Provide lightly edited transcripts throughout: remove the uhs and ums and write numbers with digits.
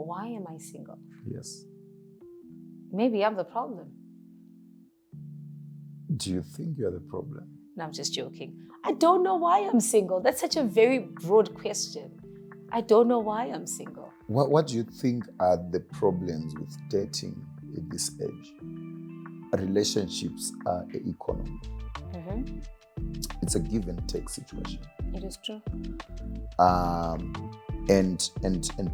why am I single? Yes. Maybe I'm the problem. Do you think you're the problem? No, I'm just joking. I don't know why I'm single. That's such a very broad question. I don't know why I'm single. What do you think are the problems with dating at this age? Relationships are an economy. Mm-hmm. It's a give and take situation. It is true. And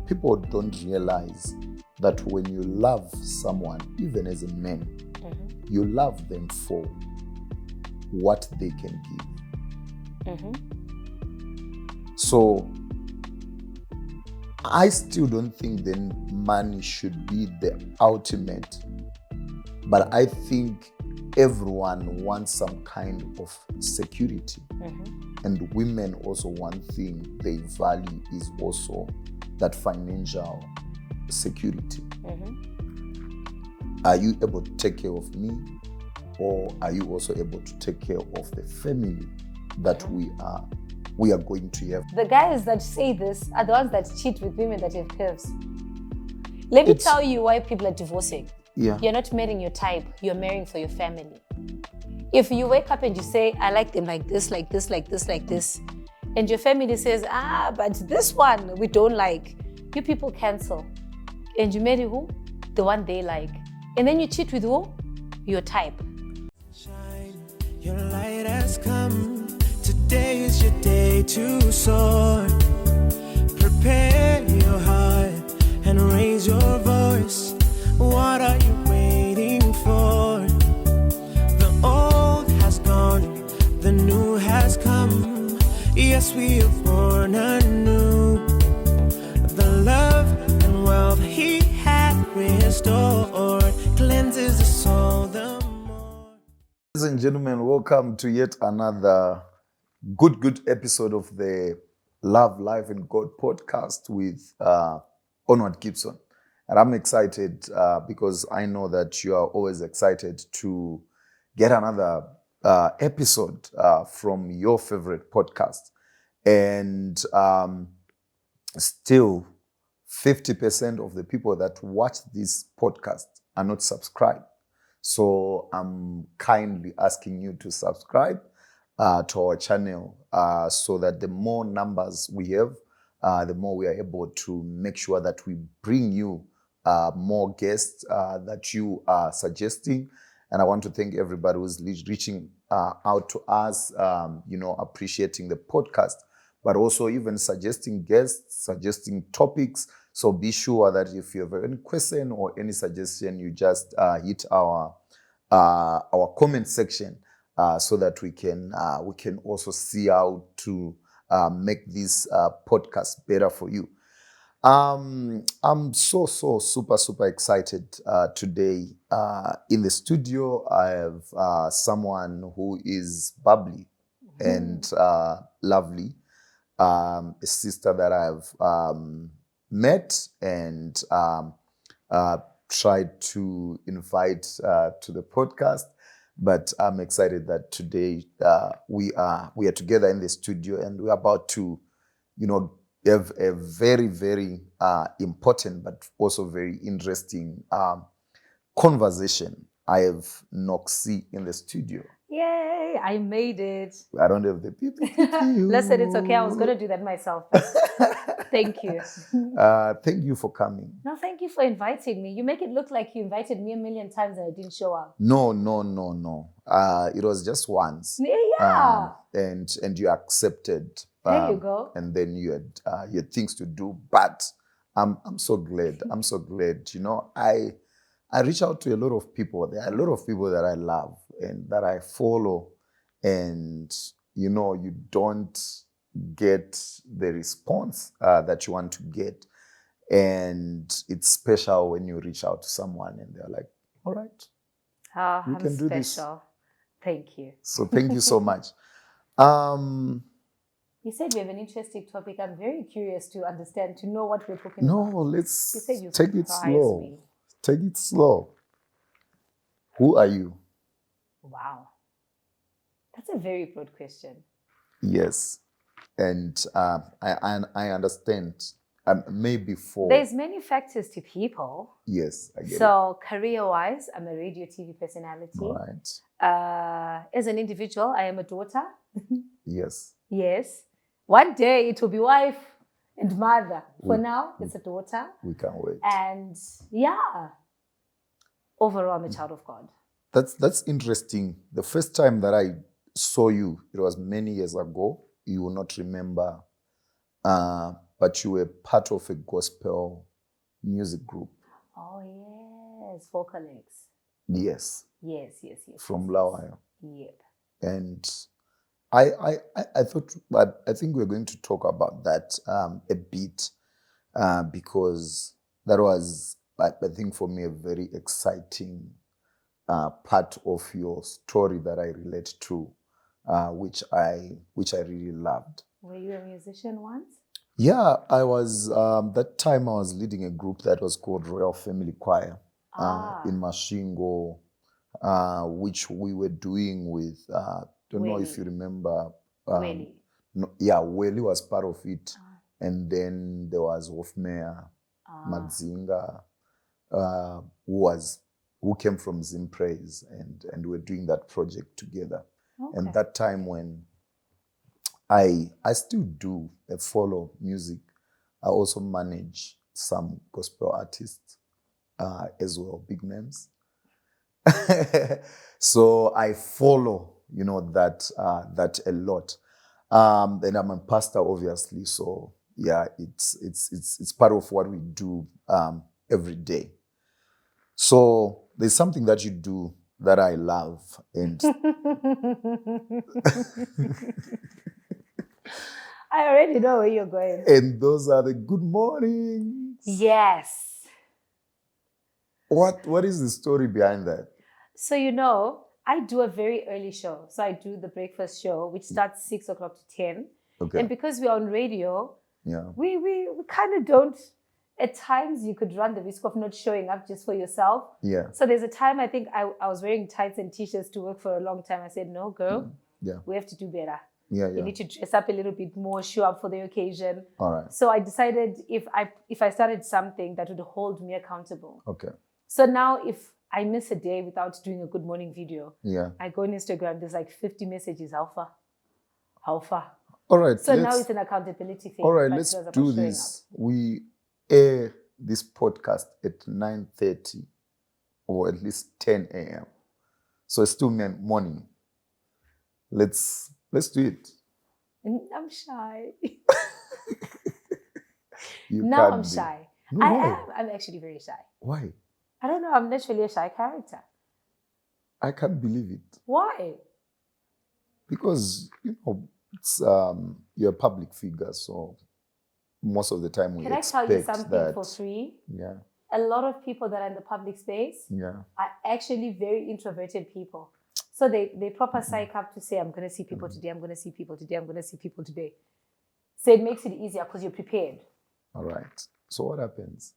people don't realize that when you love someone, even as a man, you love them for what they can give. So I still don't think then money should be the ultimate, but I think everyone wants some kind of security. And women also, one thing they value is also that financial security. Are you able to take care of me, or are you also able to take care of the family that we are going to have? The guys that say this are the ones that cheat with women that have curves. Let me tell you why people are divorcing. Yeah. You're not marrying your type, you're marrying for your family. If you wake up and you say, I like them like this, like this, like this, like this, and your family says, but this one we don't like, you people cancel. And you marry who? The one they like. And then you cheat with who? Your type. Shine, your light has come. Today is your day to soar. Prepare your heart and raise your voice. What are you waiting for? The old has gone, the new has come. Yes, we are born anew. The love and wealth he had restored cleanses the soul the more. Ladies and gentlemen, welcome to yet another good episode of the Love, Life and God podcast with Onward Gibson. And I'm excited because I know that you are always excited to get another episode from your favorite podcast. And still, 50% of the people that watch this podcast are not subscribed. So I'm kindly asking you to subscribe to our channel so that the more numbers we have, the more we are able to make sure that we bring you more guests that you are suggesting. And I want to thank everybody who's reaching out to us, appreciating the podcast, but also even suggesting guests, suggesting topics. So be sure that if you have any question or any suggestion, you just hit our comment section so that we can also see how to make this podcast better for you. I'm so super excited today. In the studio, I have someone who is bubbly and lovely, a sister that I've met and tried to invite to the podcast. But I'm excited that today we are together in the studio and we're about to, have a very important but also very interesting conversation. I have Noxy in the studio. Yay, I made it. I don't have the people. Listen, it's okay. I was going to do that myself. Thank you. Thank you for coming. No, thank you for inviting me. You make it look like you invited me a million times and I didn't show up. No. It was just once. Yeah. And you accepted. There you go. And then you had things to do. But I'm so glad. I'm so glad. I reach out to a lot of people. There are a lot of people that I love and that I follow. And, you don't get the response that you want to get. And it's special when you reach out to someone and they're like, all right, we can do this. Thank you. So thank you so much. You said we have an interesting topic. I'm very curious to understand, to know what we're talking No, about. let's You take it slow. me. Take it slow. Who are you? Wow. That's a very broad question. Yes. And I understand maybe for... There's many factors to people. Yes, I get it. So career-wise, I'm a radio TV personality. Right. As an individual, I am a daughter. Yes. Yes. One day it will be wife and mother. For now, it's a daughter. We can't wait. And yeah, overall, I'm a child of God. That's interesting. The first time that I saw you, it was many years ago. You will not remember, but you were part of a gospel music group. Oh yes, Vocalex. Yes. Yes. From Lawaya. Yep. And I thought, I think we're going to talk about that a bit because that was, I think for me, a very exciting part of your story that I relate to, which I really loved. Were you a musician once? Yeah, I was. That time I was leading a group that was called Royal Family Choir in Mashingo, which we were doing with. Don't know if you remember. Welly. No, yeah, Welly was part of it, and then there was Wolfmeyer, Madzinga, who came from Zim Praise, and we're doing that project together. Okay. And that time when I still do follow music, I also manage some gospel artists as well, big names. So I follow, that a lot. And I'm a pastor, obviously. So yeah, it's part of what we do every day. So there's something that you do that I love, and I already know where you're going. And those are the good mornings. Yes. What is the story behind that? So I do a very early show. So I do the breakfast show, which starts 6 o'clock to 10. Okay. And because we're on radio, yeah, we kind of don't. At times, you could run the risk of not showing up just for yourself. Yeah. So there's a time I think I was wearing tights and t-shirts to work for a long time. I said, no, girl, we have to do better. Yeah. You need to dress up a little bit more, show up for the occasion. All right. So I decided if I started something that would hold me accountable. Okay. So now if I miss a day without doing a good morning video, I go on Instagram, there's like 50 messages, how far? All right. So now it's an accountability thing. All right, let's do this. We air this podcast at 9:30 or at least 10 a.m. So it's still morning. Let's do it. I'm shy. I'm shy. No, I'm actually very shy. Why? I don't know. I'm naturally a shy character. I can't believe it. Why? Because, it's you're a public figure, so most of the time we expect that... Can I tell you something for free? Yeah. A lot of people that are in the public space are actually very introverted people. So they proper psych up to say, I'm going to see people today, I'm going to see people today, I'm going to see people today. So it makes it easier because you're prepared. All right. So what happens?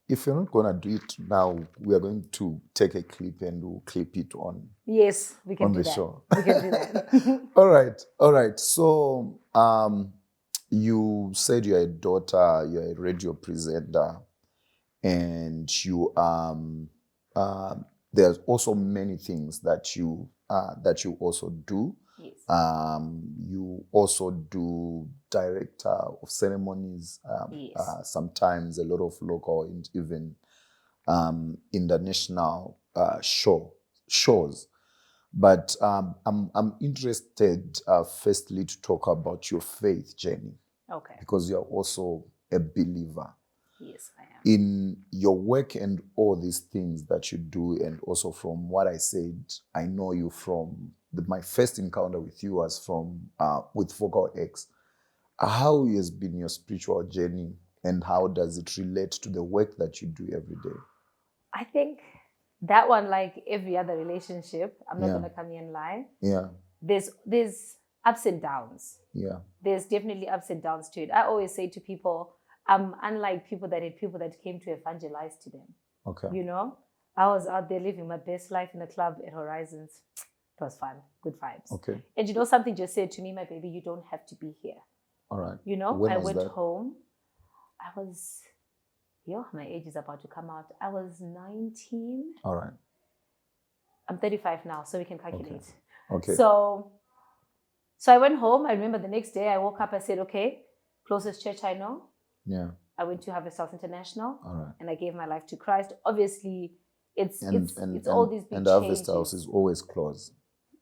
If you're not going to do it now, we are going to take a clip and we'll clip it on. Yes, we can do the that. show. We can do that. All right. So you said you're a daughter, you're a radio presenter, and you there's also many things that you also do. Yes. You also do director of ceremonies, yes. Sometimes a lot of local and even international shows. But I'm interested firstly to talk about your faith journey. Okay. Because you're also a believer. Yes, I am. In your work and all these things that you do, and also from what I said, I know you from my first encounter with you was from with Vocal X. How has been your spiritual journey, and how does it relate to the work that you do every day? I think that one, like every other relationship, I'm not gonna come here and lie. Yeah. There's ups and downs. Yeah. There's definitely ups and downs to it. I always say to people, I'm unlike people that came to evangelize to them. Okay. I was out there living my best life in a club at Horizons. It was fun, good vibes. Okay. And something just said to me, my baby, you don't have to be here. All right. I went home. my age is about to come out. I was 19. All right. I'm 35 now, so we can calculate. Okay. So I went home. I remember the next day I woke up, I said, okay, closest church I know. Yeah. I went to Harvest House International. All right. And I gave my life to Christ. Obviously, it's all these big and changes. Harvest House is always closed.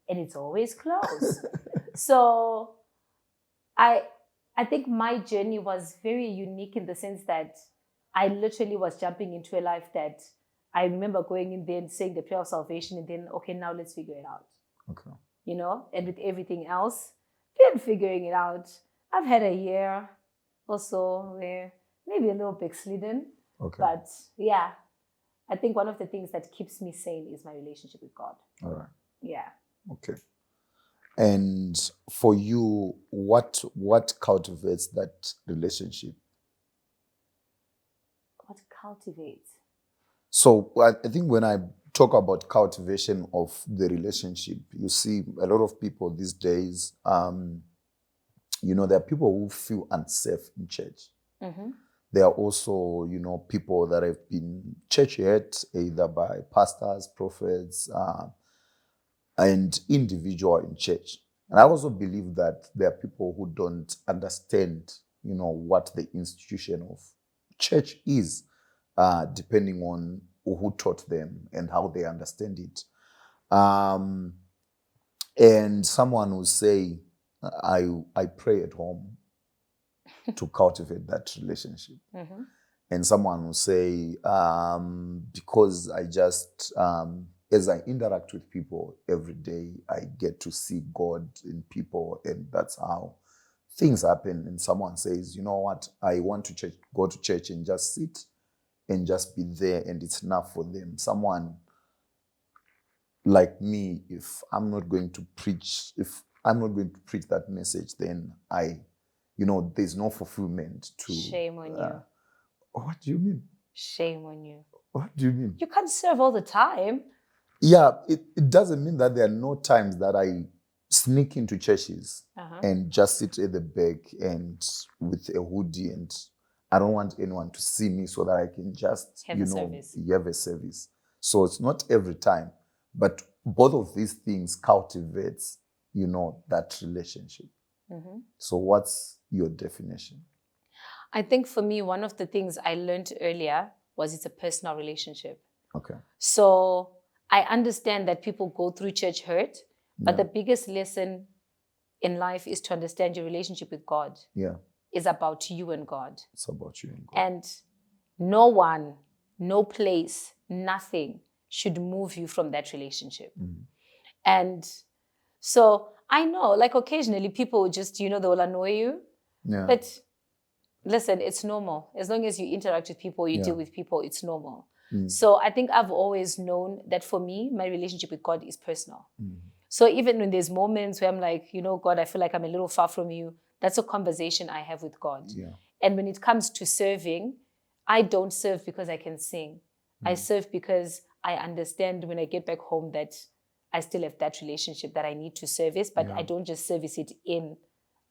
And it's always closed. So I think my journey was very unique in the sense that I literally was jumping into a life that I remember going in there and saying the prayer of salvation and then, okay, now let's figure it out. Okay. And with everything else, then figuring it out. I've had a year or so where maybe a little backslidden. Okay. But yeah, I think one of the things that keeps me sane is my relationship with God. All right. Yeah. Okay. And for you, what cultivates that relationship? What cultivates? So I think when I talk about cultivation of the relationship, you see a lot of people these days, there are people who feel unsafe in church. Mm-hmm. There are also, people that have been church hurt either by pastors, prophets, and individual in church. And I also believe that there are people who don't understand, what the institution of church is, depending on who taught them and how they understand it. And someone will say, I pray at home to cultivate that relationship. Mm-hmm. And someone will say, because I just, as I interact with people every day, I get to see God in people, and that's how things happen. And someone says, you know what, I want to go to church and just sit and just be there, and it's enough for them. Someone like me, if I'm not going to preach that message, then there's no fulfillment to. Shame on you. What do you mean? Shame on you. What do you mean? You can't serve all the time. Yeah, it doesn't mean that there are no times that I sneak into churches and just sit at the back and with a hoodie, and I don't want anyone to see me so that I can just, have a service. So it's not every time, but both of these things cultivates, that relationship. Mm-hmm. So what's your definition? I think for me, one of the things I learned earlier was it's a personal relationship. Okay. So I understand that people go through church hurt, but the biggest lesson in life is to understand your relationship with God. Yeah. Is about you and God. It's about you and God. And no one, no place, nothing should move you from that relationship. Mm-hmm. And so I know, like occasionally people just, they will annoy you. Yeah. But listen, it's normal. As long as you interact with people, you deal with people, it's normal. Mm. So I think I've always known that for me, my relationship with God is personal. Mm. So even when there's moments where I'm like, God, I feel like I'm a little far from you, that's a conversation I have with God. Yeah. And when it comes to serving, I don't serve because I can sing. Mm. I serve because I understand when I get back home that I still have that relationship that I need to service, but I don't just service it in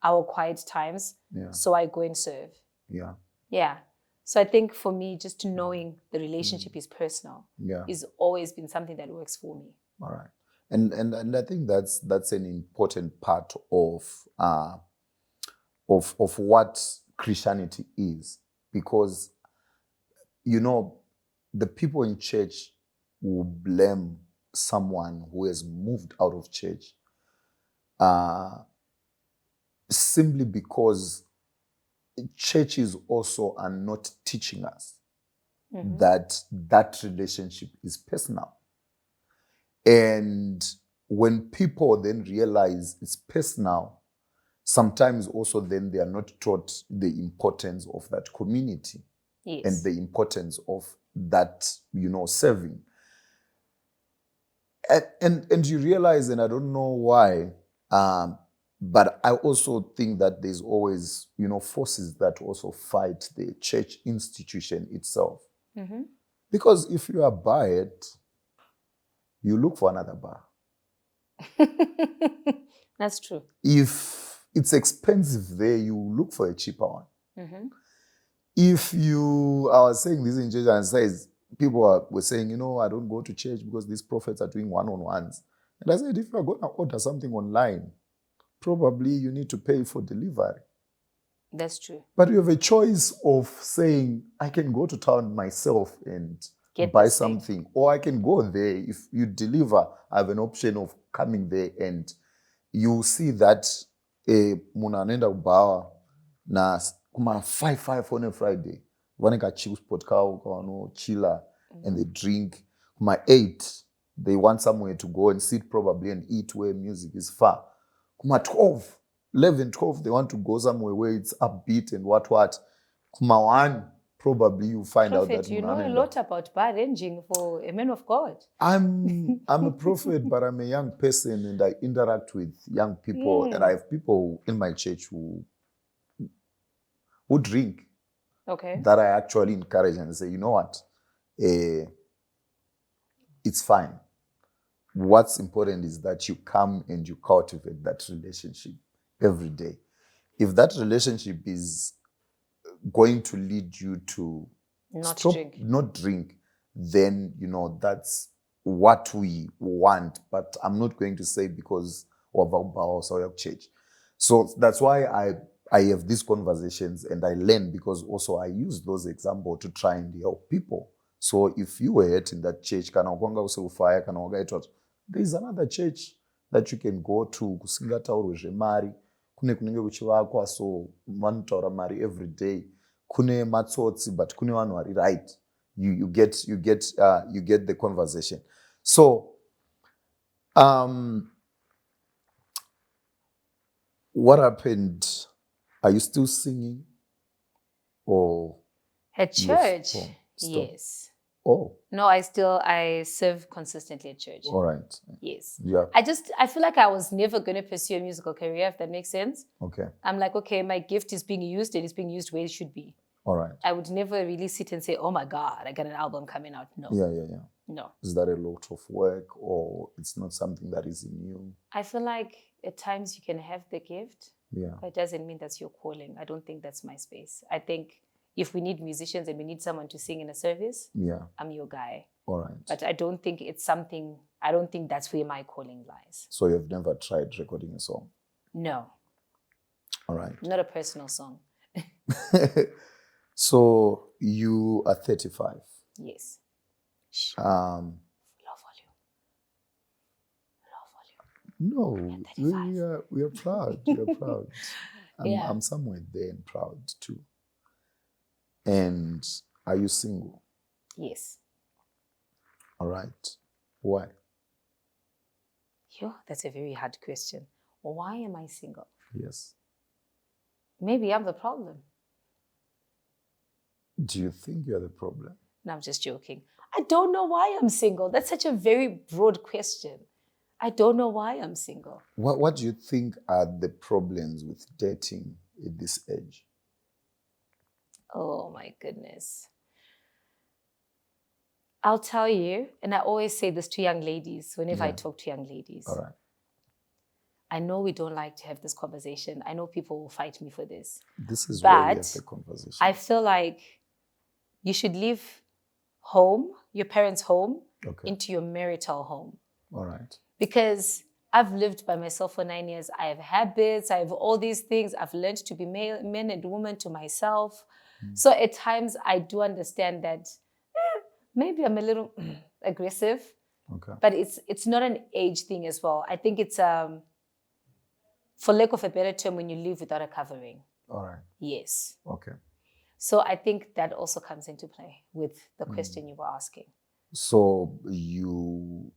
our quiet times. Yeah. So I go and serve. Yeah. Yeah. So I think for me, just knowing the relationship is personal is always been something that works for me. All right. And I think that's an important part of what Christianity is, because the people in church will blame someone who has moved out of church simply because churches also are not teaching us that relationship is personal. And when people then realize it's personal, sometimes also then they are not taught the importance of that community and the importance of that, serving. And you realize, and I don't know why, but I also think that there's always, forces that also fight the church institution itself. Mm-hmm. Because if you are by it, you look for another bar. That's true. If it's expensive there, you look for a cheaper one. Mm-hmm. I was saying this in church and says, were saying, I don't go to church because these prophets are doing one-on-ones. And I said, if you're going to order something online, probably you need to pay for delivery. That's true. But you have a choice of saying, I can go to town myself and buy something. Or I can go there. If you deliver, I have an option of coming there and you see that muna anaenda kubawa na kuma 5 on a Friday. Vaneka chill spot kao chiller and they drink. Kuma 8, they want somewhere to go and sit probably and eat where music is far. Kuma 12, 11, 12, they want to go somewhere where it's upbeat and what. Kuma 1, probably you find Prophet, out that you know a lot about bar ranging for a man of God. I'm a prophet, but I'm a young person and I interact with young people. And I have people in my church who drink. Okay. That I actually encourage and say, you know what? It's fine. What's important is that you come and you cultivate that relationship every day. If that relationship is going to lead you to not drink, then, that's what we want. But I'm not going to say because of our church. So that's why I have these conversations and I learn, because also I use those examples to try and help people. So if you were in that church, there is another church that you can go to. So mari every day. Kune matsotsi, but kune wanu ari right. You get the conversation. So what happened? Are you still singing? Or at church? Yes. Oh. No, I serve consistently at church. All right. Yes. Yeah. I feel like I was never going to pursue a musical career, if that makes sense. Okay. I'm like, okay, my gift is being used and it's being used where it should be. All right. I would never really sit and say, oh my God, I got an album coming out. No. Yeah. No. Is that a lot of work or it's not something that is in you? I feel like at times you can have the gift. Yeah. But it doesn't mean that's your calling. I don't think that's my space. I think if we need musicians and we need someone to sing in a service, I'm your guy. All right. But I don't think I don't think that's where my calling lies. So you've never tried recording a song? No. All right. Not a personal song. So you are 35. Yes. Low volume. No, we are proud. We are proud. I'm somewhere there and proud too. And are you single? Yes. All right. Why? That's a very hard question. Why am I single? Yes. Maybe I'm the problem. Do you think you're the problem? No, I'm just joking. I don't know why I'm single. That's such a very broad question. I don't know why I'm single. What do you think are the problems with dating at this age? Oh my goodness. I'll tell you, and I always say this to young ladies whenever I talk to young ladies. All right. I know we don't like to have this conversation. I know people will fight me for this. This is where we have the conversation. I feel like you should leave home, your parents' home, into your marital home. All right. Because I've lived by myself for 9 years. I have habits. I have all these things. I've learned to be men and women to myself. So at times I do understand that maybe I'm a little aggressive. Okay. But it's not an age thing as well. I think it's, for lack of a better term, when you live without a covering. All right. Yes. Okay. So I think that also comes into play with the question you were asking. So you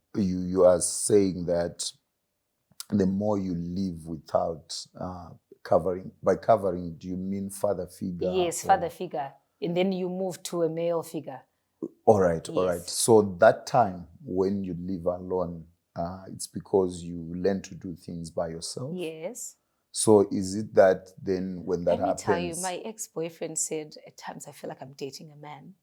are saying that the more you live without covering, by covering, do you mean father figure? Yes, father figure. And then you move to a male figure. All right, yes. All right. So that time when you live alone, it's because you learn to do things by yourself? Yes. So is it that then when that happens... Let me tell you, my ex-boyfriend said, at times I feel like I'm dating a man.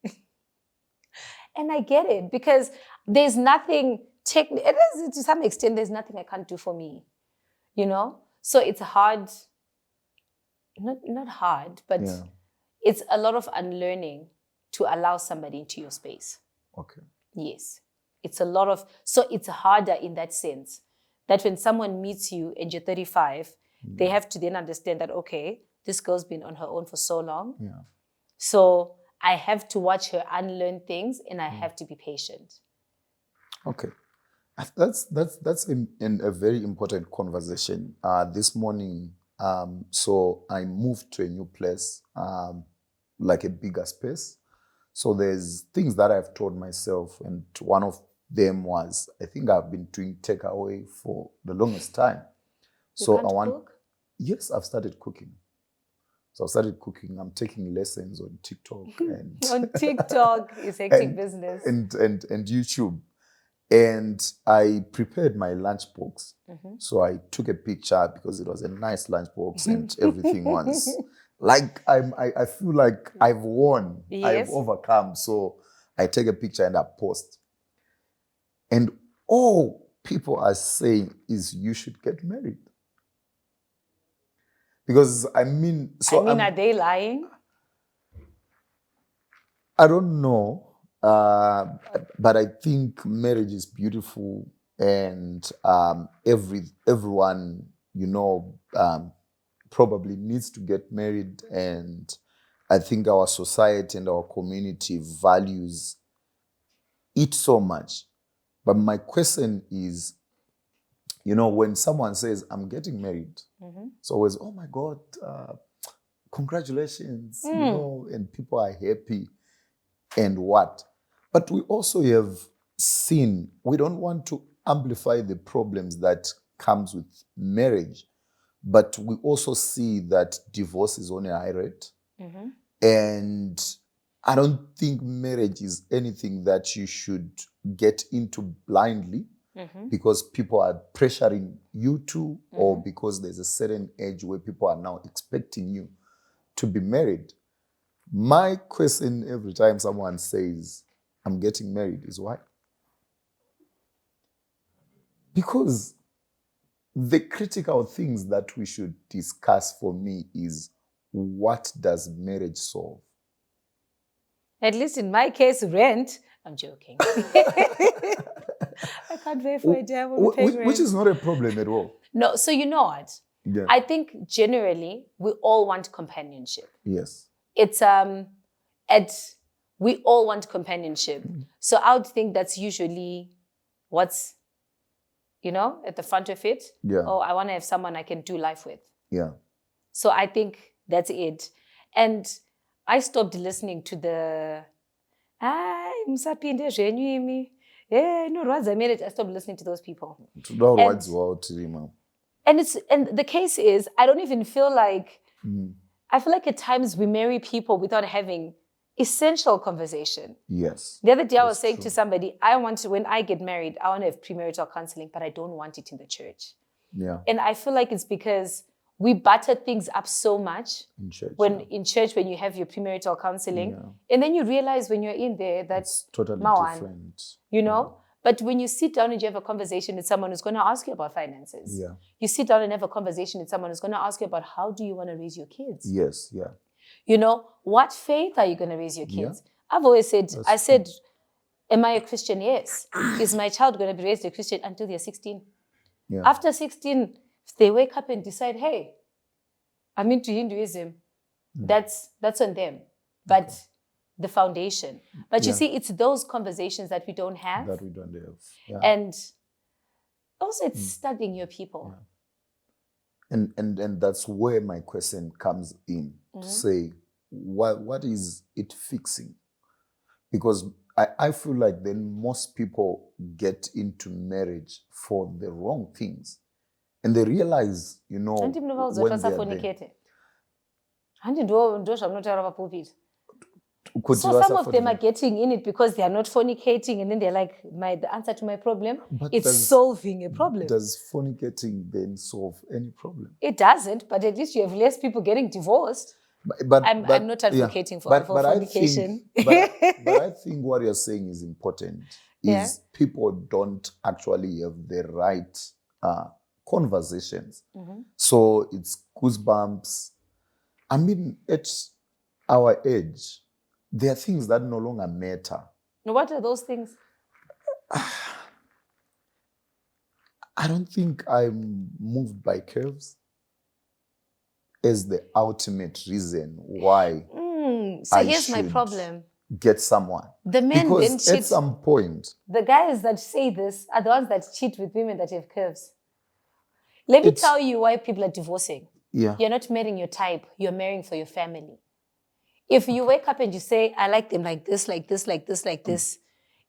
And I get it, because there's nothing, to some extent, there's nothing I can't do for me, So it's hard, not hard, but it's a lot of unlearning to allow somebody into your space. Okay. Yes. It's a lot of, so it's harder in that sense that when someone meets you and you're 35, they have to then understand that, okay, this girl's been on her own for so long. Yeah. So I have to watch her unlearn things and I have to be patient. Okay. That's a very important conversation. This morning, so I moved to a new place, like a bigger space. So there's things that I've told myself, and one of them was, I think I've been doing takeaway for the longest time. You can't cook? Yes, I've started cooking. So I've started cooking. I'm taking lessons on TikTok and on TikTok is hectic business. And YouTube. And I prepared my lunchbox. So I took a picture because it was a nice lunchbox and everything was like, I feel like I've won. Yes. I've overcome. So I take a picture and I post. And all people are saying is you should get married. Because are they lying? I don't know. But I think marriage is beautiful, and everyone, probably needs to get married. And I think our society and our community values it so much. But my question is, when someone says, I'm getting married, it's always, oh my God, congratulations, and people are happy and what. But we also have seen, we don't want to amplify the problems that comes with marriage, but we also see that divorce is on a high rate. And I don't think marriage is anything that you should get into blindly because people are pressuring you to, or because there's a certain age where people are now expecting you to be married. My question every time someone says, I'm getting married, is why? Because the critical things that we should discuss for me is, what does marriage solve? At least in my case, rent. I'm joking. I can't pay for a damn which is not a problem at all. No, so you know what? Yeah. I think generally we all want companionship. Yes. It's we all want companionship. So I would think that's usually what's, at the front of it. Yeah. Oh, I want to have someone I can do life with. Yeah. So I think that's it. And I stopped listening to the I stopped listening to those people. And the case is, I don't even feel like I feel like at times we marry people without having essential conversation. Yes. The other day I was saying to somebody, when I get married, I want to have premarital counseling, but I don't want it in the church. Yeah. And I feel like it's because we butter things up so much in church. In church, when you have your premarital counseling, and then you realize when you're in there, that's totally different. But when you sit down and you have a conversation with someone who's going to ask you about finances, you sit down and have a conversation with someone who's going to ask you about how do you want to raise your kids? Yes, yeah. What faith are you going to raise your kids? Yeah. I've always said, said, am I a Christian? Yes. Is my child going to be raised a Christian until they're 16? Yeah. After 16, if they wake up and decide, hey, I'm into Hinduism, that's on them. But the foundation. But you see, it's those conversations that we don't have. Yeah. And also it's studying your people. Yeah. And that's where my question comes in, to say, what is it fixing? Because I feel like then most people get into marriage for the wrong things. And they realize, when so some of them are getting in it because they are not fornicating, and then they're like, the answer to my problem, solving a problem. Does fornicating then solve any problem? It doesn't, but at least you have less people getting divorced. But I'm not advocating for fornication. But I think what you're saying is important, is people don't actually have the right conversations. So it's goosebumps. I mean, our age, there are things that no longer matter. What are those things? I don't think I'm moved by curves as the ultimate reason why So I here's my should problem. get someone. The men then Because cheat. at some point, The guys that say this are the ones that cheat with women that have curves. Let me tell you why people are divorcing. yeah, You're not marrying your type. You're marrying for your family. If you wake up and you say, I like them like this, like this, like this, like this,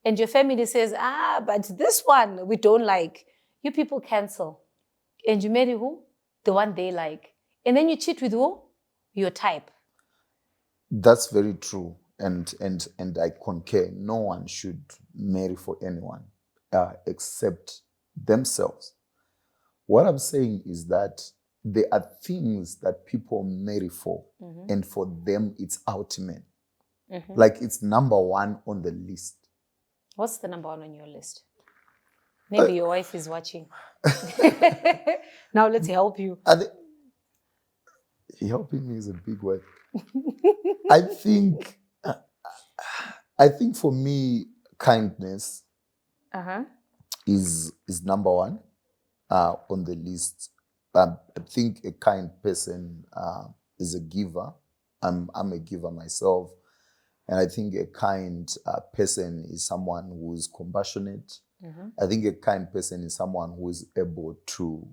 and your family says, but this one we don't like, you people cancel. And you marry who? The one they like. And then you cheat with who? Your type. that's very true. And I concur. No one should marry for anyone except themselves. What I'm saying is that there are things that people marry for, and for them it's ultimate. Like it's number one on the list. What's the number one on your list? Maybe your wife is watching. Now let's help you. Helping me is a big word. I think for me, kindness is number one on the list. I think a kind person is a giver. I'm a giver myself. And I think a kind person is someone who is compassionate. I think a kind person is someone who is able to,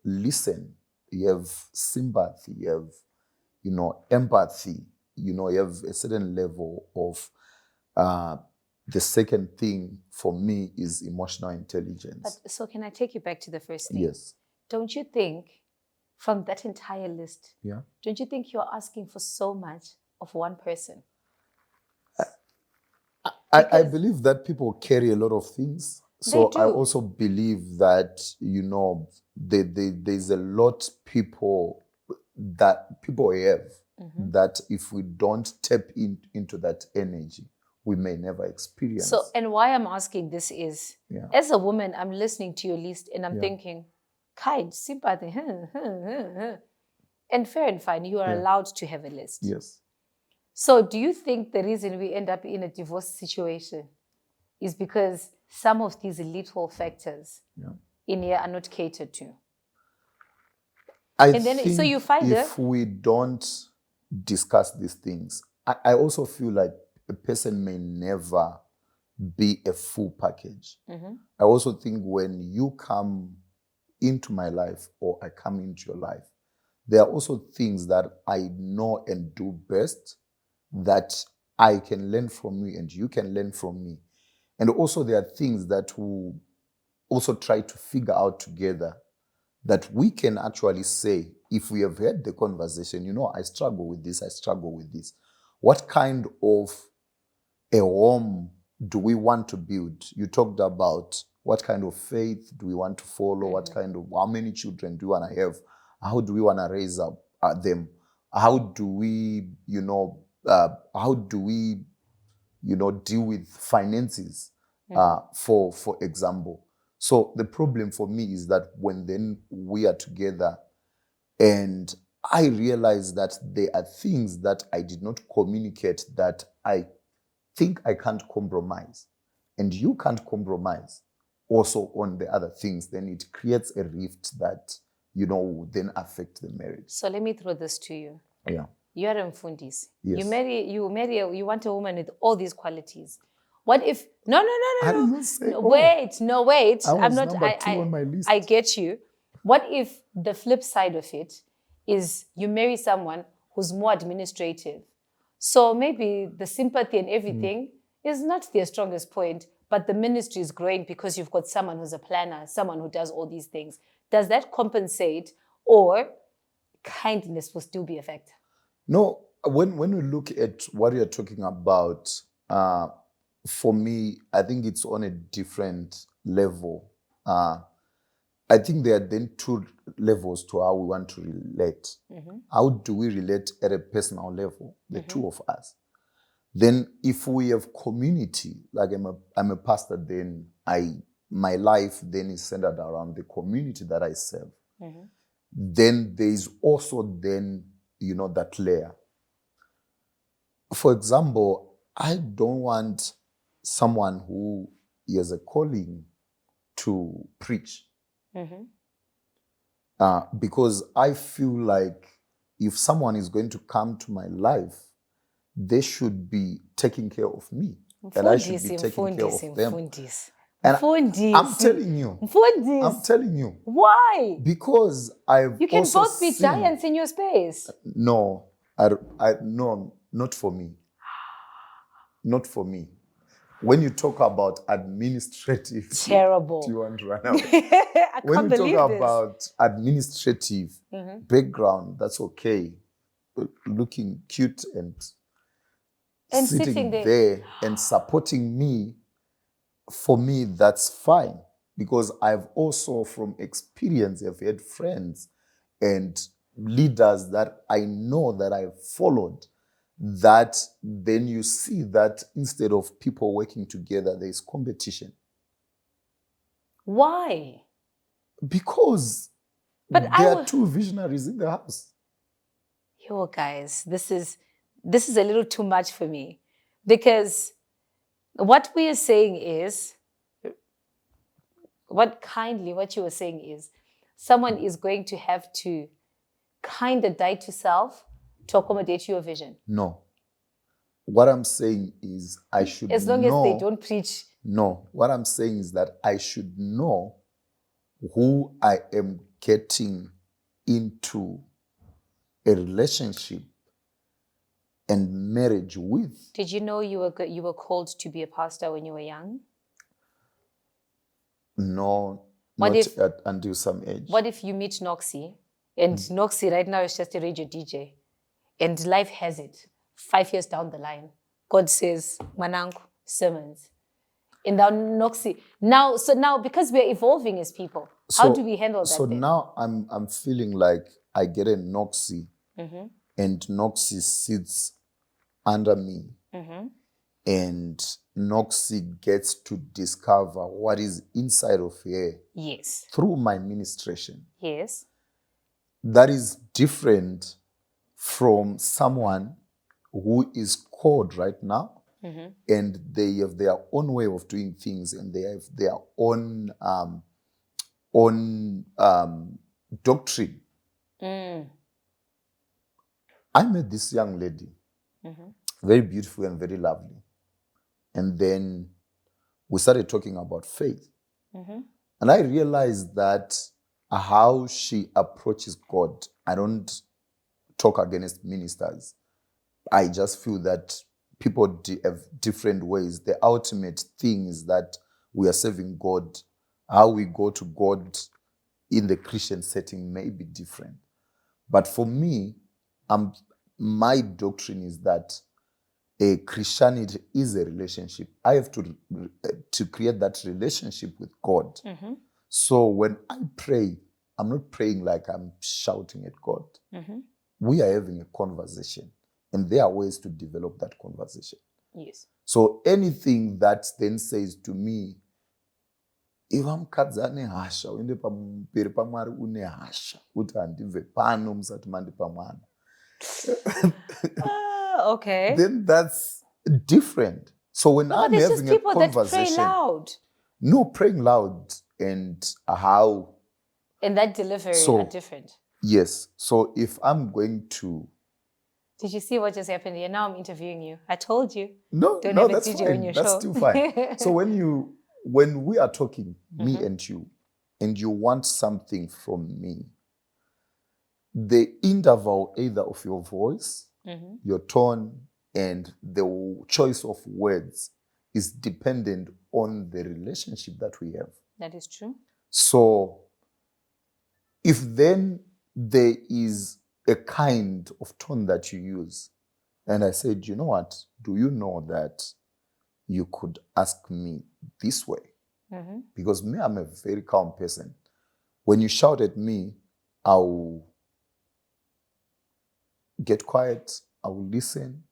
listen. You have sympathy, you have, empathy, you have a certain level of, the second thing for me is emotional intelligence. But so can I take you back to the first thing? Yes. Don't you think from that entire list, Yeah. don't you think you're asking for so much of one person? I believe that people carry a lot of things. So They I do. also believe that, there's a lot people have that if we don't tap into that energy, we may never experience. So, and why I'm asking this is, as a woman, I'm listening to your list and I'm thinking, kind, sympathy, and fair and fine, you are allowed to have a list. Yes. So do you think the reason we end up in a divorce situation is because some of these little factors in here are not catered to? I And then- think so you find if we don't discuss these things, I also feel like a person may never be a full package. I also think when you come into my life or I come into your life, there are also things that I know and do best that I can learn from you and you can learn from me. And also there are things that we also try to figure out together that we can actually say, if we have had the conversation, I struggle with this, I struggle with this. What kind of a home do we want to build? You talked about what kind of faith do we want to follow? What kind of, how many children do we want to have? How do we want to raise up them? How do we, deal with finances, for example? So the problem for me is that when then we are together and I realize that there are things that I did not communicate that I think I can't compromise, and you can't compromise also on the other things, then it creates a rift that, will then affect the marriage. So let me throw this to you. Yeah. You are in Fundis. Yes. You want a woman with all these qualities. What if, no. I did not say all. Wait. I was I'm not, number 2 on my list. I get you. What if the flip side of it is you marry someone who's more administrative? So maybe the sympathy and everything is not their strongest point, but the ministry is growing because you've got someone who's a planner, someone who does all these things. Does that compensate, or kindness will still be a factor? No, when we look at what you're talking about, for me, I think it's on a different level. I think there are then 2 levels to how we want to relate. How do we relate at a personal level, the 2 of us? Then if we have community, like I'm a pastor, then my life then is centered around the community that I serve. Then there is also then, that layer. For example, I don't want someone who has a calling to preach. Because I feel like if someone is going to come to my life, they should be taking care of me. And I should be taking care of them. And I'm telling you. Why? Because I've You can also both be seen, giants in your space. No, no, not for me. Not for me. When you talk about administrative, Terrible. do you want to run away? I When can't you believe talk this. about administrative background, that's okay. Looking cute and sitting there and supporting me, for me, that's fine. Because I've also, from experience, I've had friends and leaders that I know that I've followed, that then you see that instead of people working together, there's competition. Why? Because there are two visionaries in the house. Yo, guys, this is a little too much for me. Because what we are saying is, what you were saying is, someone is going to have to kind of die to self to accommodate your vision. No. What I'm saying is I should know. As long as they don't preach. No. What I'm saying is that I should know who I am getting into a relationship and marriage with. Did you know you were called to be a pastor when you were young? No, until some age. What if you meet Noxy, and Noxy right now is just a radio DJ, and life has it, 5 years down the line, God says, Manangu, sermons. And now Noxy, now because we're evolving as people, how do we handle that? So then? now I'm feeling like I get a Noxy, and Noxy sits under me, and Noxy gets to discover what is inside of her. Yes. Through my ministration. Yes. That is different from someone who is called right now, and they have their own way of doing things, and they have their own doctrine. I met this young lady, very beautiful and very lovely. And then we started talking about faith. And I realized that how she approaches God, I don't talk against ministers. I just feel that people have different ways. The ultimate thing is that we are serving God. How we go to God in the Christian setting may be different. But for me, my doctrine is that a Christianity is a relationship. I have to create that relationship with God. So when I pray, I'm not praying like I'm shouting at God. We are having a conversation, and there are ways to develop that conversation. Yes. So anything that then says to me, if I'm kadzane hasha, uende pamberi pamwari une hasha, uti handibve pano musati mandipa mwana. Okay. Then that's different. So when I'm having a conversation, that pray loud. No, praying loud and how. And that delivery are different. Yes. So if I'm going to. Did you see what just happened here? Now I'm interviewing you. I told you. No, that's fine. That's still fine. So when we are talking, me and you want something from me, the interval either of your voice, your tone, and the choice of words is dependent on the relationship that we have. That is true. So if then there is a kind of tone that you use, and I said, you know what, do you know that you could ask me this way? Because me, I'm a very calm person. When you shout at me, I'll get quiet, I will listen,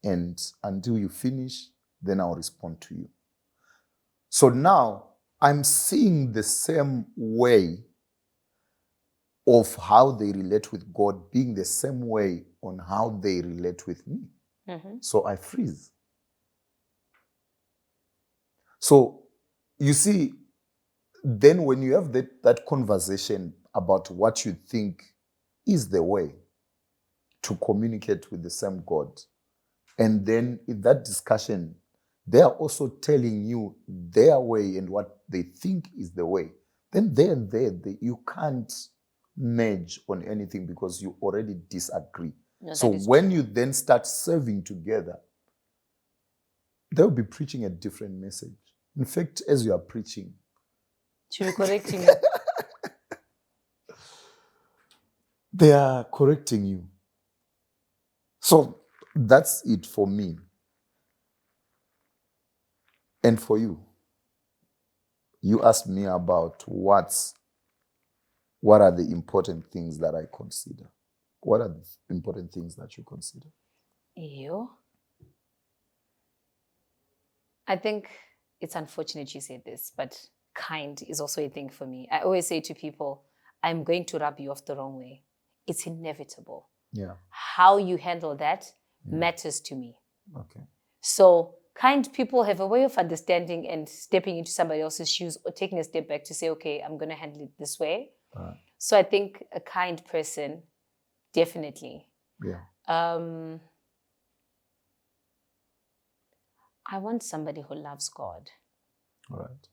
and until you finish, then I'll respond to you. So now I'm seeing the same way of how they relate with God being the same way on how they relate with me. So I freeze. So you see, then when you have that conversation about what you think is the way to communicate with the same God, and then in that discussion, they are also telling you their way and what they think is the way, then you can't merge on anything because you already disagree. No, so when you then start serving together, they'll be preaching a different message. In fact, as you are preaching, should be correcting you. They are correcting you. So that's it for me. And for you, you asked me about what are the important things that I consider. What are the important things that you consider? You? I think it's unfortunate you said this, but kind is also a thing for me. I always say to people, I'm going to rub you off the wrong way. It's inevitable. Yeah. How you handle that matters to me. Okay. So kind people have a way of understanding and stepping into somebody else's shoes or taking a step back to say, okay, I'm going to handle it this way. So I think a kind person, definitely. Yeah. I want somebody who loves God. All right.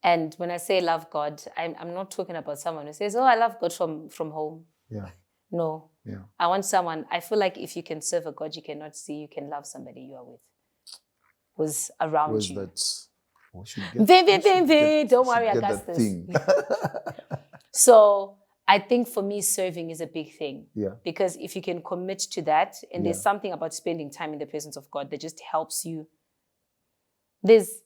And when I say love God, I'm not talking about someone who says, oh, I love God from home. Yeah. No. Yeah. I want someone, I feel like if you can serve a God you cannot see, you can love somebody you are with, who's around Where's you. that? Don't worry, I got this. So I think for me, serving is a big thing. Yeah. Because if you can commit to that, and there's something about spending time in the presence of God that just helps you. There's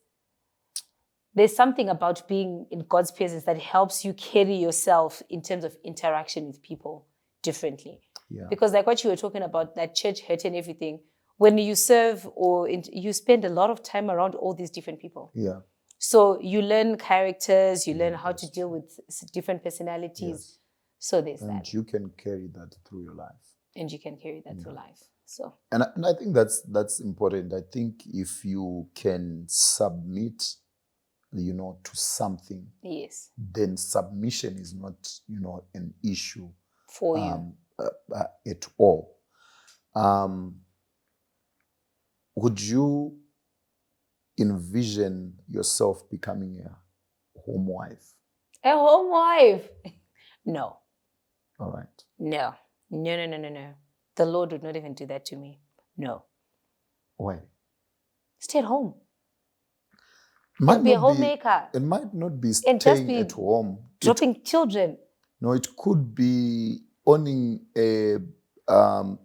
something about being in God's presence that helps you carry yourself in terms of interaction with people differently. Yeah. Because like what you were talking about, that church hurt and everything, when you serve or you spend a lot of time around all these different people. Yeah. So you learn characters, you learn how to deal with different personalities. Yes. So there's And that. you can carry that through your life. And you can carry that through life. So. And I think that's important. I think if you can submit, to something, Yes. then submission is not, an issue For you. At all. Would you envision yourself becoming a home wife? A home wife? No. All right. No. No. The Lord would not even do that to me. No. Why? Stay at home. Might Be a not homemaker. It might not be And just staying be at home. dropping children. No, it could be owning a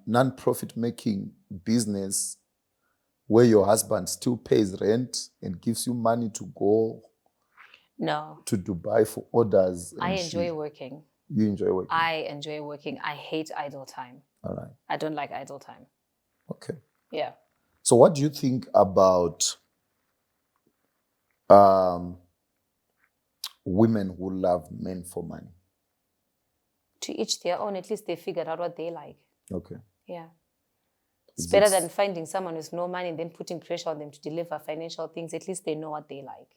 non-profit making business where your husband still pays rent and gives you money to go to Dubai for orders. I enjoy working. You enjoy working? I enjoy working. I hate idle time. All right. I don't like idle time. Okay. Yeah. So what do you think about women who love men for money? To each their own. At least they figured out what they like. Okay. Yeah. It's better than finding someone with no money and then putting pressure on them to deliver financial things. At least they know what they like.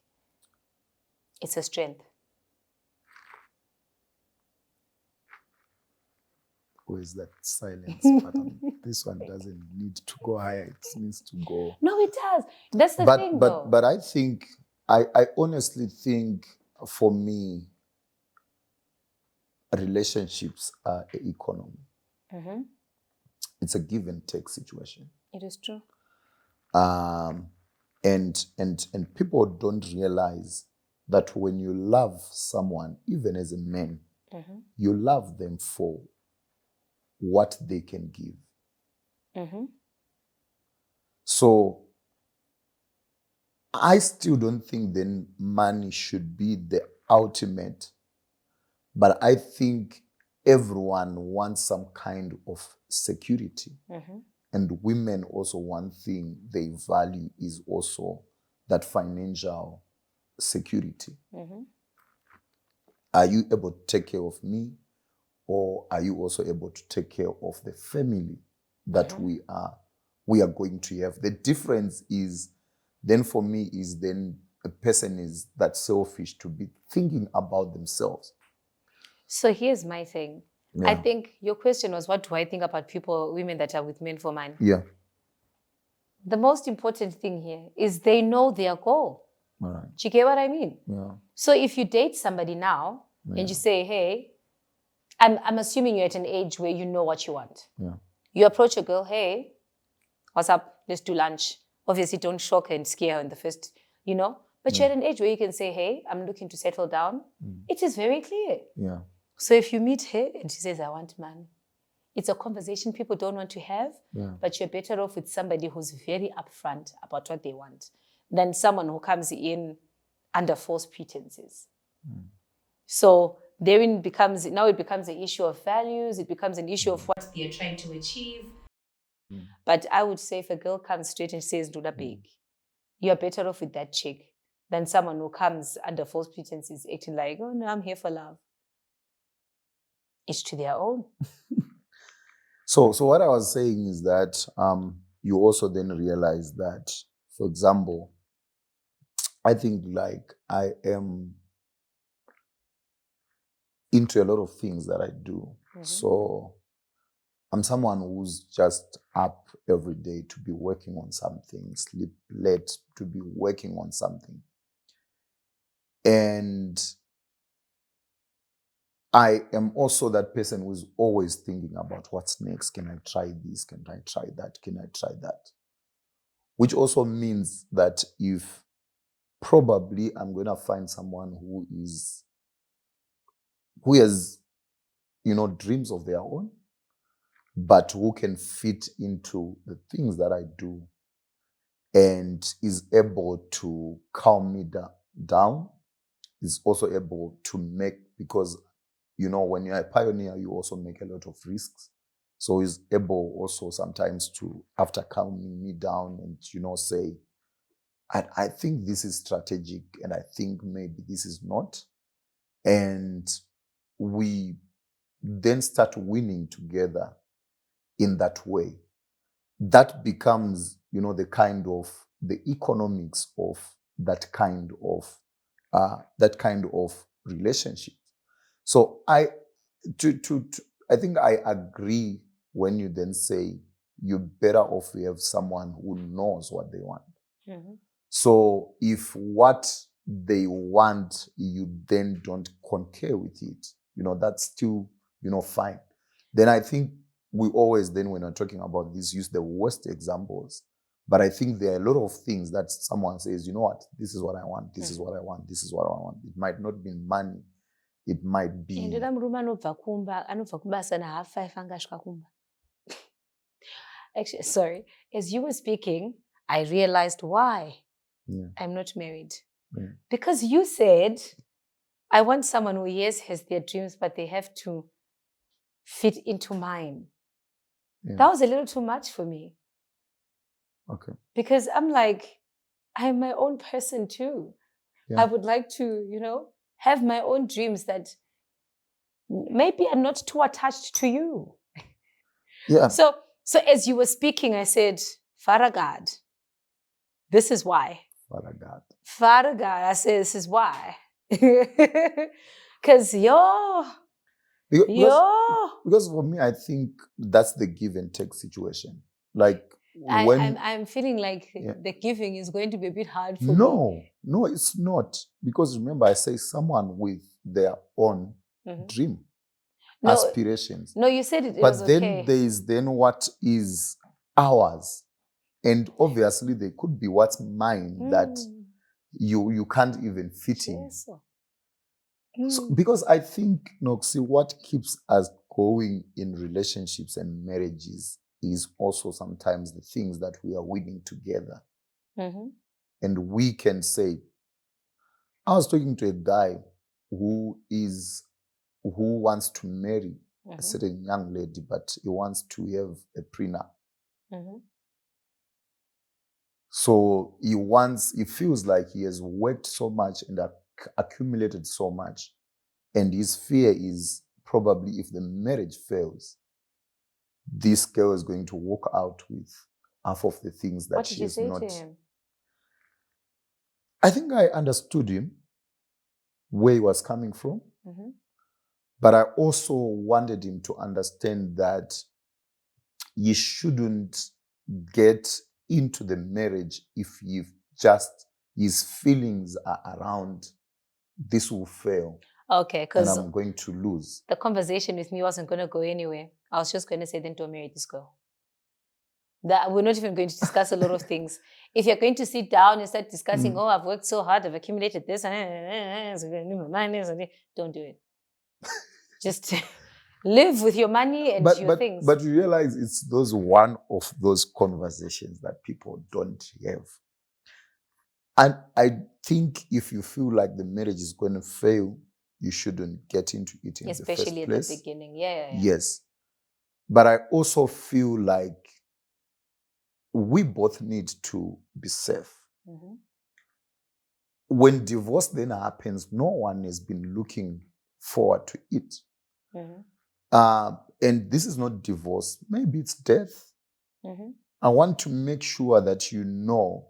It's a strength. Where's that silence pattern? This one doesn't need to go higher. It needs to go. No, it does. That's the thing, though. But I think, I honestly think for me, relationships are an economy. Mm-hmm. It's a give and take situation. It is true. And people don't realize that when you love someone, even as a man, you love them for what they can give. Mm-hmm. So I still don't think then money should be the ultimate, but I think everyone wants some kind of security. Mm-hmm. And women also, one thing they value is also that financial security. Mm-hmm. Are you able to take care of me, or are you also able to take care of the family that we are we are going to have. The difference is then for me is then a person is that selfish to be thinking about themselves. So here's my thing. Yeah. I think your question was, what do I think about women that are with men for money? Yeah. The most important thing here is they know their goal. All right. Do you get what I mean? Yeah. So if you date somebody now and you say, hey, I'm assuming you're at an age where you know what you want. Yeah. You approach a girl, hey, what's up? Let's do lunch. Obviously, don't shock her and scare her in the first, But you're at an age where you can say, hey, I'm looking to settle down. It is very clear. Yeah. So if you meet her and she says, I want money, it's a conversation people don't want to have, but you're better off with somebody who's very upfront about what they want than someone who comes in under false pretenses. So it becomes an issue of values. It becomes an issue of what they're trying to achieve. But I would say if a girl comes straight and says, do that big, you're better off with that chick than someone who comes under false pretenses acting like, oh no, I'm here for love. Each to their own. So what I was saying is that you also then realize that, for example, I think like I am into a lot of things that I do. So I'm someone who's just up every day to be working on something, sleep late to be working on something. And I am also that person who's always thinking about what's next. Can I try this? Can I try that? Can I try that? Which also means that if probably I'm going to find someone who has, dreams of their own, but who can fit into the things that I do and is able to calm me down, is also able to make, because when you're a pioneer, you also make a lot of risks. So he's able also sometimes to, after calming me down and, say, I think this is strategic and I think maybe this is not. And we then start winning together in that way. That becomes, the economics of that kind of relationship. So I think I agree when you then say you're better off you have someone who knows what they want. So if what they want, you then don't concur with it, that's still, fine. Then I think we always then, when we're talking about this, use the worst examples. But I think there are a lot of things that someone says, you know what, this is what I want, this is what I want, this is what I want. It might not be money. It might be... Actually, sorry. As you were speaking, I realized why I'm not married. Because you said, I want someone who, yes, has their dreams, but they have to fit into mine. That was a little too much for me. Okay. Because I'm like, I'm my own person too. I would like to, have my own dreams that maybe are not too attached to you. Yeah. So as you were speaking, I said, Father God, this is why. Father God, I said, this is why. Because because for me, I think that's the give and take situation. Like I'm feeling like the giving is going to be a bit hard for me. No, it's not. Because remember, I say someone with their own dream, aspirations. No, you said it but was then okay. There is then what is ours. And obviously there could be what's mine that you can't even fit in. Yes. So, because I think, Noxy, what keeps us going in relationships and marriages is also sometimes the things that we are winning together. And we can say, I was talking to a guy who wants to marry a certain young lady, but he wants to have a prenup. So he feels like he has worked so much and accumulated so much. And his fear is probably if the marriage fails, this girl is going to walk out with half of the things that What did she you is say not. to him? I think I understood him, where he was coming from, Mm-hmm. but I also wanted him to understand that he shouldn't get into the marriage if his feelings are around, this will fail Okay, and because I'm going to lose. the conversation with me wasn't going to go anywhere. I was just going to say, then don't marry this girl. That we're not even going to discuss a lot of things. If you're going to sit down and start discussing, oh, I've worked so hard, I've accumulated this, don't do it. Just live with your money and your things. But you realize it's one of those conversations that people don't have. And I think if you feel like the marriage is going to fail, you shouldn't get into it in the first place. Especially at the beginning. Yeah. Yes. But I also feel like we both need to be safe. Mm-hmm. When divorce then happens, no one has been looking forward to it. Mm-hmm. And this is not divorce. Maybe it's death. Mm-hmm. I want to make sure that you know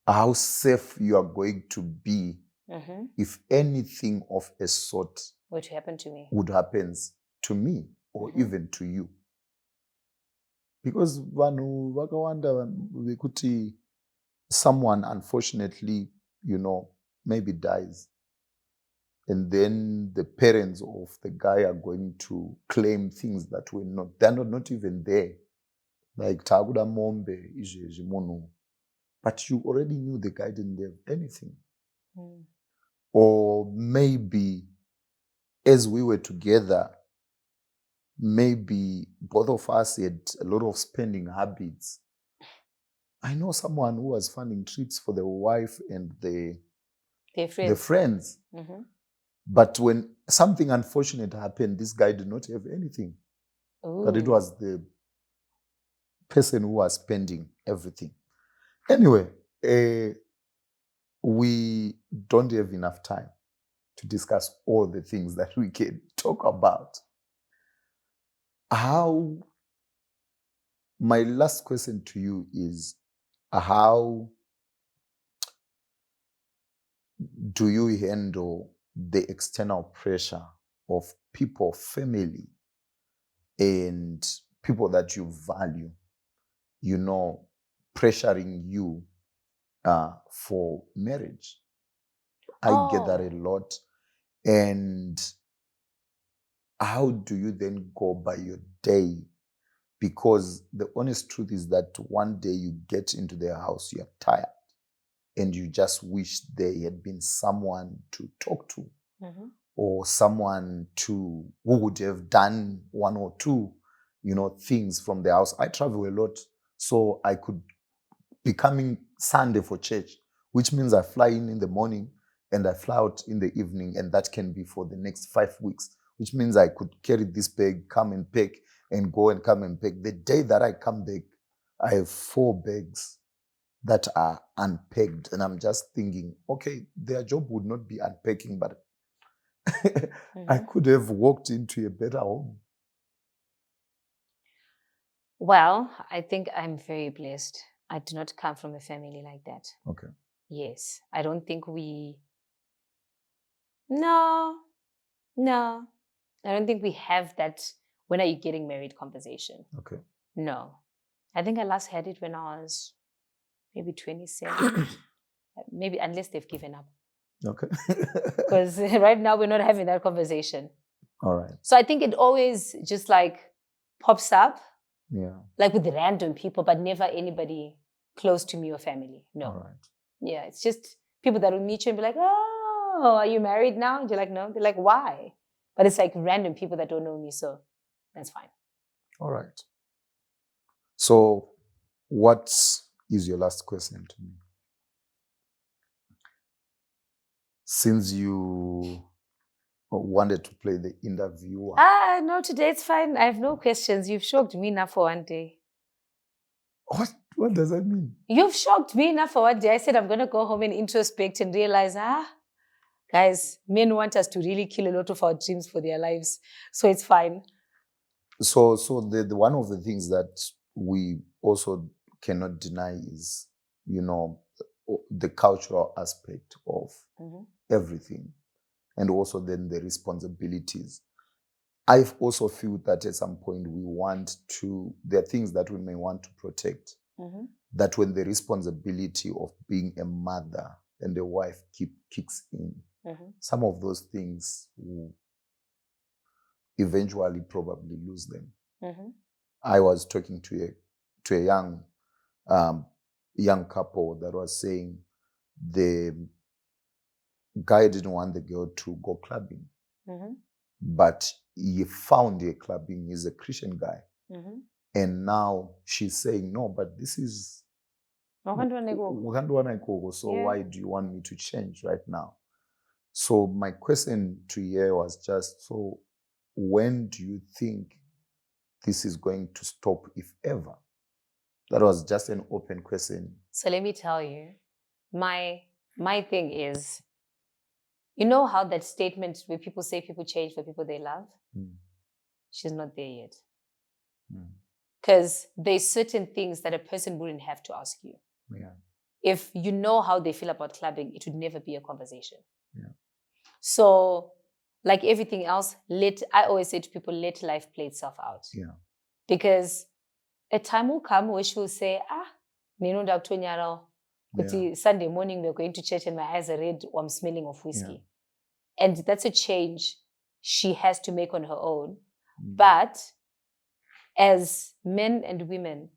how safe you are going to be Mm-hmm. if anything of a sort What happened to me? would happen to me or even to you. Because vanhu vakawanda vekuti someone unfortunately, maybe dies. And then the parents of the guy are going to claim things that they're not even there. Like takuda mombe izvezvi munhu. But you already knew the guy didn't have anything. Mm. Or maybe as we were together, maybe both of us had a lot of spending habits. I know someone who was funding trips for the wife and the friends. Mm-hmm. But when something unfortunate happened, this guy did not have anything. Ooh. But it was the person who was spending everything. Anyway, we don't have enough time to discuss all the things that we can talk about. My last question to you is, how do you handle the external pressure of people, family, and people that you value, pressuring you for marriage? I get that a lot. And how do you then go by your day? Because the honest truth is that one day you get into their house, you're tired, and you just wish there had been someone to talk to, or someone who would have done one or two, things from the house. I travel a lot, so I could be coming Sunday for church, which means I fly in the morning and I fly out in the evening, and that can be for the next 5 weeks, which means I could carry this bag, come and pack, and go and come and pack. The day that I come back, I have 4 bags that are unpacked, and I'm just thinking, okay, their job would not be unpacking, but I could have walked into a better home. Well, I think I'm very blessed. I do not come from a family like that. Okay. Yes. I don't think No. I don't think we have that when are you getting married conversation. Okay. No. I think I last had it when I was maybe 27. Maybe, unless they've given up. Okay. Because right now we're not having that conversation. All right. So I think it always just like pops up. Yeah. Like with random people, but never anybody close to me or family. No. All right. Yeah, it's just people that will meet you and be like, oh, are you married now? And you're like, no. They're like, why? But it's like random people that don't know me, so that's fine. All right. So what is your last question to me? Since you wanted to play the interviewer. No, today it's fine. I have no questions. You've shocked me enough for one day. What does that mean? You've shocked me enough for one day. I said I'm going to go home and introspect and realize, guys, men want us to really kill a lot of our dreams for their lives. So it's fine. So the one of the things that we also cannot deny is, the cultural aspect of everything, and also then the responsibilities. I also feel that at some point there are things that we may want to protect, that when the responsibility of being a mother and a wife kicks in, some of those things will eventually probably lose them. I was talking to a young couple that was saying the guy didn't want the girl to go clubbing, but he found a clubbing. He's a Christian guy, and now she's saying, no, but this is so why do you want me to change right now? So my question to you was just, so when do you think this is going to stop, if ever? That was just an open question. So let me tell you, my thing is, you know how that statement where people say people change for people they love? She's not there yet. Because there's certain things that a person wouldn't have to ask you. Yeah. If you know how they feel about clubbing, it would never be a conversation. Yeah. So, like everything else, I always say to people, let life play itself out. Yeah. Because a time will come where she will say, Sunday morning we're going to church and my eyes are red or I'm smelling of whiskey. Yeah. And that's a change she has to make on her own. But as men and women,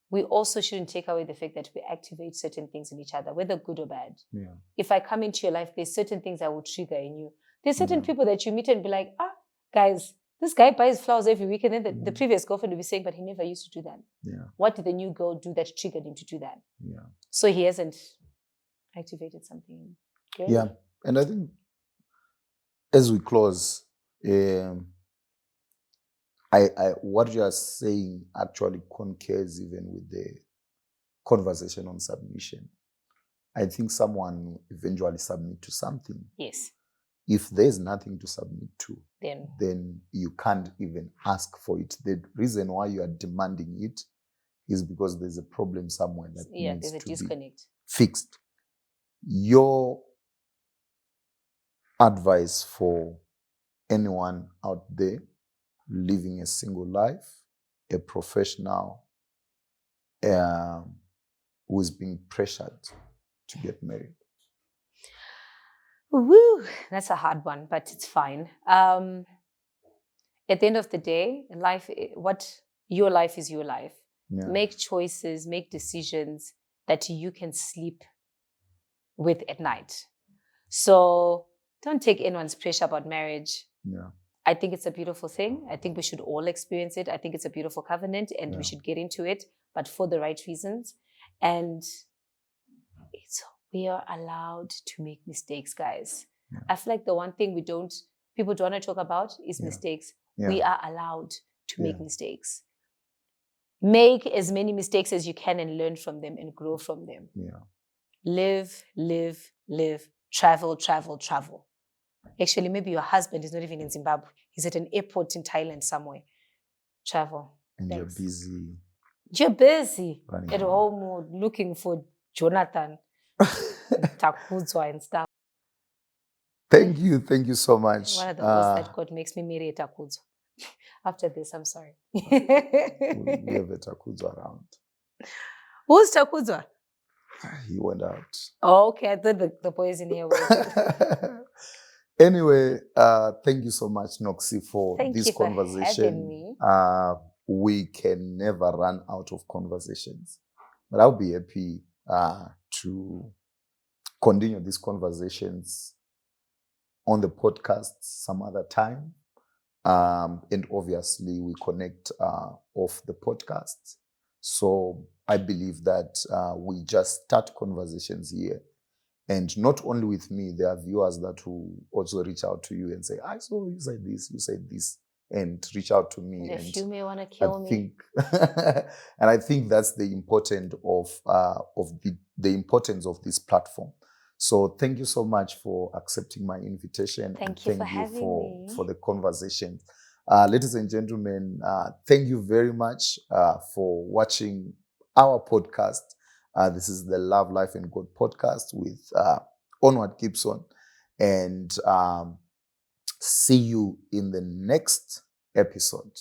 we also shouldn't take away the fact that we activate certain things in each other, whether good or bad. Yeah. If I come into your life, there's certain things I will trigger in you. There's certain people that you meet and be like, guys, this guy buys flowers every week. And then the previous girlfriend will be saying, but he never used to do that. Yeah. What did the new girl do that triggered him to do that? Yeah. So he hasn't activated something. Good. Yeah. And I think as we close, what you are saying actually concurs even with the conversation on submission. I think someone will eventually submit to something. Yes. If there's nothing to submit to, then you can't even ask for it. The reason why you are demanding it is because there's a problem somewhere that needs to disconnect. Be fixed. Your advice for anyone out there living a single life, a professional who is being pressured to get married? Woo, that's a hard one, but it's fine. At the end of the day, your life is your life. Yeah. Make choices, make decisions that you can sleep with at night. So don't take anyone's pressure about marriage. Yeah. I think it's a beautiful thing. I think we should all experience it. I think it's a beautiful covenant and we should get into it, but for the right reasons. And we are allowed to make mistakes, guys. Yeah. I feel like the one thing people don't want to talk about is mistakes. Yeah. We are allowed to make mistakes. Make as many mistakes as you can and learn from them and grow from them. Yeah. Live, live, live. Travel, travel, travel. Actually, maybe your husband is not even in Zimbabwe. He's at an airport in Thailand somewhere. Travel. And Thanks. You're busy. You're busy at home looking for Jonathan. Takudzwa and stuff. Thank you so much. One of the words that God makes me marry a Takudzwa. After this, I'm sorry. We have a Takudzwa around. Who's Takudzwa? He went out. Oh, okay. I thought the boys in here were. Anyway, thank you so much, Noxy, for this conversation. For having me. We can never run out of conversations, but I'll be happy to continue these conversations on the podcast some other time. And obviously we connect off the podcast. So I believe that we just start conversations here. And not only with me, there are viewers that will also reach out to you and say, I saw you said this, and reach out to me. If you may want to kill me. And I think that's the importance the importance of this platform. So thank you so much for accepting my invitation. Thank you for having me. For the conversation. Ladies and gentlemen, thank you very much for watching our podcast. This is the Love, Life, and God podcast with Onward Gibson. And see you in the next episode.